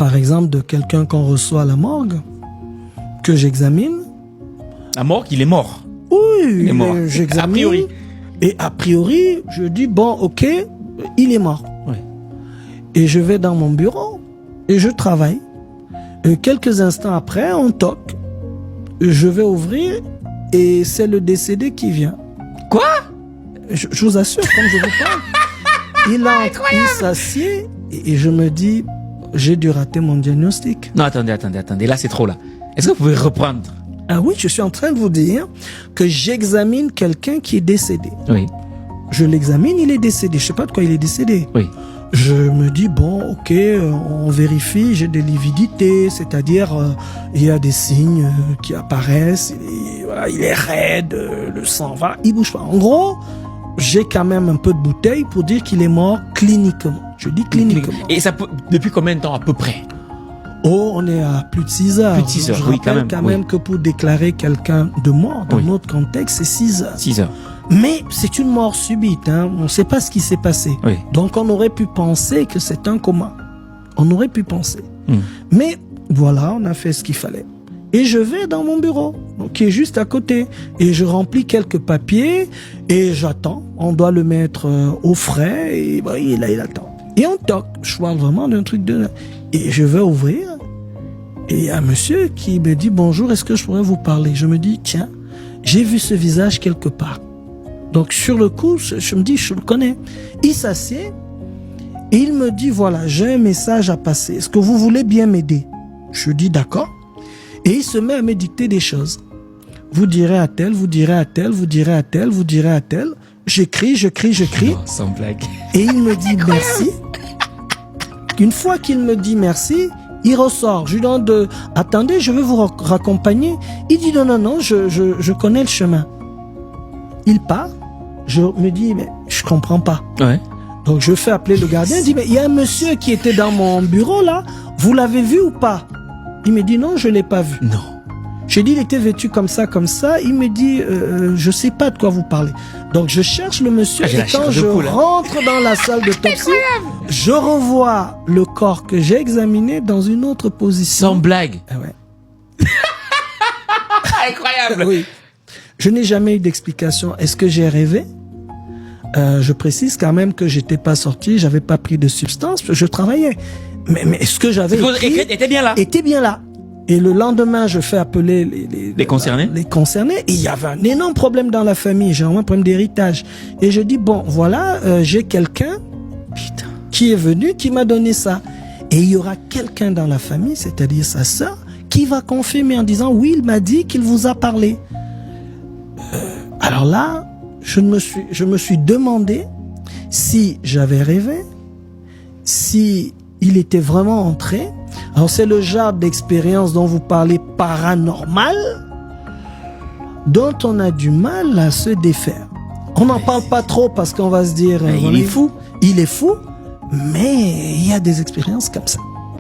par exemple, de quelqu'un qu'on reçoit à la morgue, que j'examine. La morgue, il est mort. Oui, il est mort. J'examine. A priori. Et a priori, je dis, bon, ok, il est mort. Oui. Et je vais dans mon bureau et je travaille. Et quelques instants après, on toque. Je vais ouvrir et c'est le décédé qui vient. Quoi? Je vous assure, comme je vous parle. Il s'assied et je me dis, j'ai dû rater mon diagnostic. Non, attendez. Là, c'est trop, là. Est-ce que vous pouvez reprendre? Ah oui, je suis en train de vous dire que j'examine quelqu'un qui est décédé. Oui. Je l'examine, il est décédé. Je sais pas de quoi il est décédé. Oui. Je me dis, bon, ok, on vérifie, j'ai des lividités, c'est-à-dire, il y a des signes qui apparaissent, il est raide, le sang va, il bouge pas. En gros, j'ai quand même un peu de bouteille pour dire qu'il est mort cliniquement. Je dis cliniquement. Et ça peut, depuis combien de temps à peu près? Oh, on est à plus de 6 heures. Plus de 6 heures, je oui, rappelle quand même que pour déclarer quelqu'un de mort, dans notre contexte, c'est 6 heures. 6 heures. Mais c'est une mort subite, hein. On ne sait pas ce qui s'est passé. Oui. Donc on aurait pu penser que c'est un coma. On aurait pu penser. Mais voilà, on a fait ce qu'il fallait. Et je vais dans mon bureau, qui est juste à côté. Et je remplis quelques papiers et j'attends. On doit le mettre au frais et bah, il attend. Et on toque. Je parle vraiment d'un truc de... Et je vais ouvrir. Et il y a un monsieur qui me dit, bonjour, est-ce que je pourrais vous parler? Je me dis, tiens, j'ai vu ce visage quelque part. Donc sur le coup, je me dis, je le connais. Il s'assied et il me dit, voilà, j'ai un message à passer. Est-ce que vous voulez bien m'aider? Je dis, d'accord. Et il se met à me dicter des choses. Vous direz à tel, vous direz à tel, vous direz à tel, vous direz à tel. J'écris. Non, sans blague. Et il me dit merci. Une fois qu'il me dit merci, il ressort. Je lui demande, attendez, je vais vous raccompagner. Il dit, non, je connais le chemin. Il part. Je me dis, mais je comprends pas. Ouais. Donc je fais appeler le gardien. Il dit, mais il y a un monsieur qui était dans mon bureau là. Vous l'avez vu ou pas? Il me dit, non, je l'ai pas vu. Non. J'ai dit, il était vêtu comme ça. Il me dit, je sais pas de quoi vous parlez. Donc je cherche le monsieur et quand je rentre dans la salle d'autopsie, je revois le corps que j'ai examiné dans une autre position. Sans blague. Ah ouais. Incroyable. Oui. Je n'ai jamais eu d'explication. Est-ce que j'ai rêvé? Je précise quand même que j'étais pas sorti, j'avais pas pris de substance, je travaillais. Mais est-ce que j'avais était bien là? Était bien là. Et le lendemain, je fais appeler les concernés. Les concernés. Et il y avait un énorme problème dans la famille. J'ai un problème d'héritage. Et je dis, bon, voilà, j'ai quelqu'un qui est venu, qui m'a donné ça. Et il y aura quelqu'un dans la famille, c'est-à-dire sa sœur, qui va confirmer en disant, oui, il m'a dit qu'il vous a parlé. Alors là, je me suis demandé si j'avais rêvé, si il était vraiment entré. Alors c'est le genre d'expérience dont vous parlez paranormal, dont on a du mal à se défaire. On n'en parle pas trop parce qu'on va se dire, il est fou. Il est fou, mais il y a des expériences comme ça.